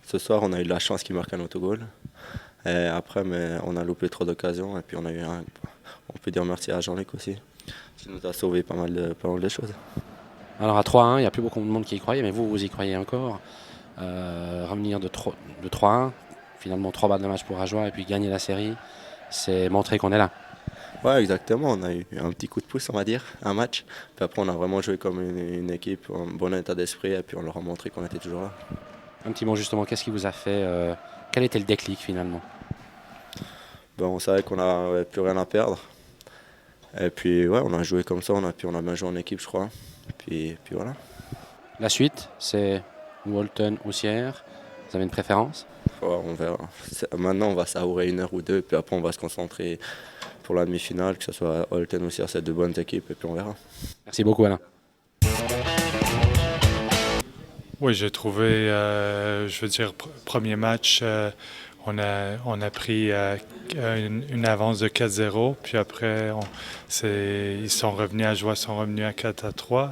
Ce soir, on a eu de la chance qu'il marque un autogol. Et après, mais on a loupé trop d'occasions. Et puis, on peut dire merci à Jean-Luc aussi, qui nous a sauvé pas mal de choses. Alors à 3-1, il n'y a plus beaucoup de monde qui y croyait, mais vous y croyez encore. Revenir de 3-1, finalement 3 balles de match pour Ajoie et puis gagner la série, c'est montrer qu'on est là. Ouais, exactement. On a eu un petit coup de pouce, on va dire, un match. Puis après, on a vraiment joué comme une équipe, en bon état d'esprit. Et puis, on leur a montré qu'on était toujours là. Un petit mot justement, qu'est-ce qui vous a fait, quel était le déclic finalement? Ben, on savait qu'on n'avait plus rien à perdre. Et puis, ouais, on a joué comme ça. Puis, on a bien joué en équipe, je crois. Puis voilà. La suite, c'est Walton ou Sierre, vous avez une préférence? Ouais, on verra. Maintenant, on va savourer une heure ou deux, puis après, on va se concentrer pour la demi-finale, que ce soit Holten ou CR, c'est deux bonnes équipes, et puis on verra. Merci beaucoup Alain. Oui, j'ai trouvé, je veux dire, premier match, on a pris une avance de 4-0, puis après, ils sont revenus à Joie, sont revenus à 4-3.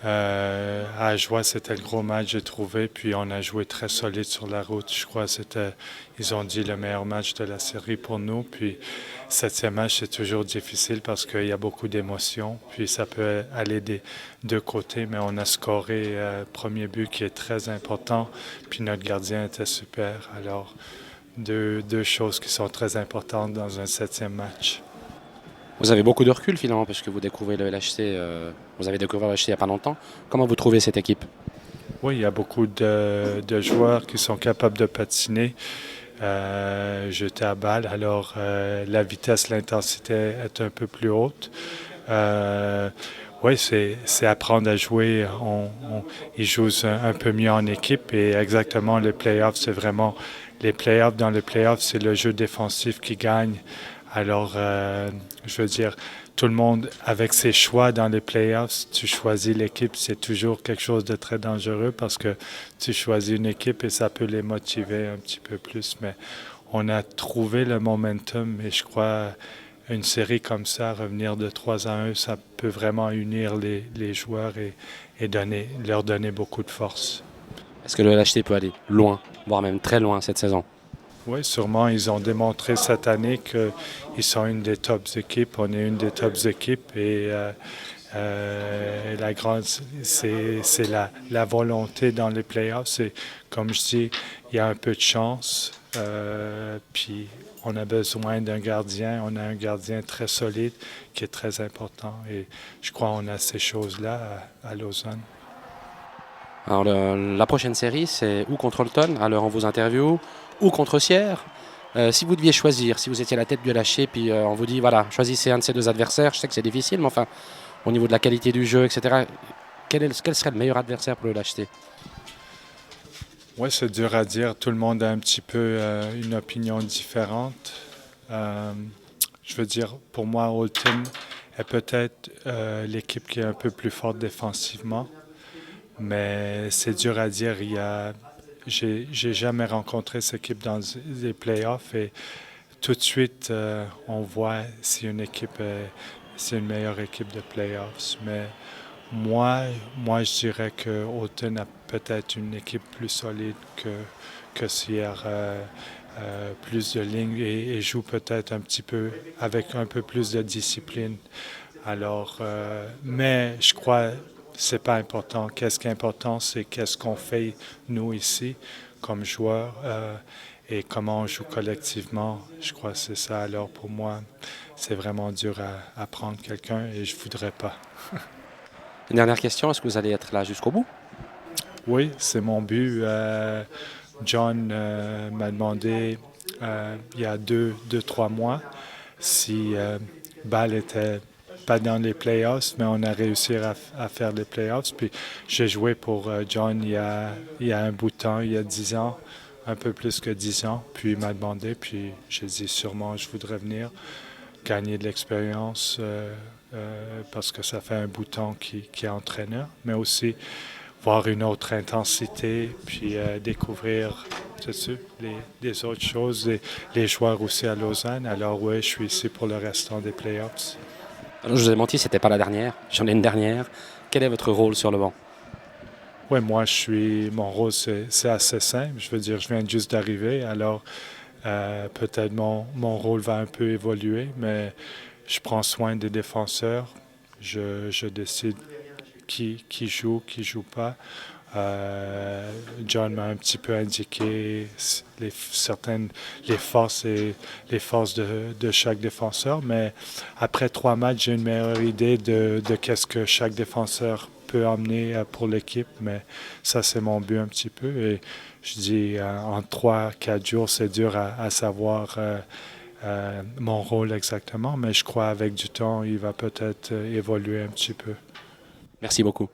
À Ajoie, c'était le gros match, j'ai trouvé. Puis on a joué très solide sur la route. Je crois que ils ont dit le meilleur match de la série pour nous. Puis septième match, c'est toujours difficile parce qu'il y a beaucoup d'émotions. Puis ça peut aller des deux côtés, mais on a scoré premier but qui est très important. Puis notre gardien était super. Alors, deux choses qui sont très importantes dans un septième match. Vous avez beaucoup de recul finalement parce que vous découvrez le LHC, vous avez découvert le LHC il n'y a pas longtemps. Comment vous trouvez cette équipe? Oui, il y a beaucoup de joueurs qui sont capables de patiner, jeter à balle. Alors, la vitesse, l'intensité est un peu plus haute. Oui, c'est apprendre à jouer. Ils jouent un peu mieux en équipe et exactement les playoffs, c'est vraiment les playoffs. Dans les playoffs, c'est le jeu défensif qui gagne. Alors, je veux dire, tout le monde, avec ses choix dans les playoffs, tu choisis l'équipe, c'est toujours quelque chose de très dangereux parce que tu choisis une équipe et ça peut les motiver un petit peu plus. Mais on a trouvé le momentum et je crois une série comme ça, revenir de 3-1, ça peut vraiment unir les joueurs et leur donner beaucoup de force. Est-ce que le LHC peut aller loin, voire même très loin cette saison? Oui, sûrement. Ils ont démontré cette année qu'ils sont une des tops équipes. On est une des tops équipes et c'est la volonté dans les playoffs. C'est, comme je dis, il y a un peu de chance. Puis on a besoin d'un gardien. On a un gardien très solide qui est très important. Et je crois qu'on a ces choses-là à Lausanne. Alors la prochaine série, c'est ou contre Holton, alors on vous interview, ou contre Sierre. Si vous deviez choisir, si vous étiez à la tête du LHC, puis on vous dit, voilà, choisissez un de ces deux adversaires, je sais que c'est difficile, mais enfin, au niveau de la qualité du jeu, etc., quel serait le meilleur adversaire pour le LHC? Oui, c'est dur à dire. Tout le monde a un petit peu une opinion différente. Je veux dire, pour moi, Holton est peut-être l'équipe qui est un peu plus forte défensivement, mais c'est dur à dire. J'ai jamais rencontré cette équipe dans les playoffs et tout de suite, on voit si une équipe c'est une meilleure équipe de playoffs. Mais moi, je dirais que Houghton a peut-être une équipe plus solide que Sierre, plus de lignes et joue peut-être un petit peu avec un peu plus de discipline. Alors, mais je crois que c'est pas important. Qu'est-ce qui est important, c'est qu'est-ce qu'on fait nous ici comme joueurs et comment on joue collectivement. Je crois que c'est ça. Alors pour moi, c'est vraiment dur à prendre quelqu'un et je voudrais pas. Une dernière question, est-ce que vous allez être là jusqu'au bout? Oui, c'est mon but. John m'a demandé il y a trois mois si Bâle était pas dans les playoffs, mais on a réussi à faire les playoffs. Puis j'ai joué pour John il y a un bout de temps, il y a 10 ans, un peu plus que 10 ans. Puis il m'a demandé, puis j'ai dit sûrement je voudrais venir gagner de l'expérience parce que ça fait un bout de temps qui est entraîneur, mais aussi voir une autre intensité, puis découvrir les autres choses, les joueurs aussi à Lausanne. Alors oui, je suis ici pour le restant des playoffs. Alors, je vous ai menti, c'était pas la dernière. J'en ai une dernière. Quel est votre rôle sur le banc? Ouais, moi, mon rôle, c'est assez simple. Je veux dire, je viens juste d'arriver, alors peut-être mon rôle va un peu évoluer, mais je prends soin des défenseurs. Je décide qui joue, qui joue pas. John m'a un petit peu indiqué les forces et les forces de chaque défenseur, mais après 3 matchs, j'ai une meilleure idée de qu'est-ce que chaque défenseur peut amener pour l'équipe, mais ça c'est mon but un petit peu. Et je dis en 3, 4 jours, c'est dur à savoir mon rôle exactement, mais je crois avec du temps, il va peut-être évoluer un petit peu. Merci beaucoup.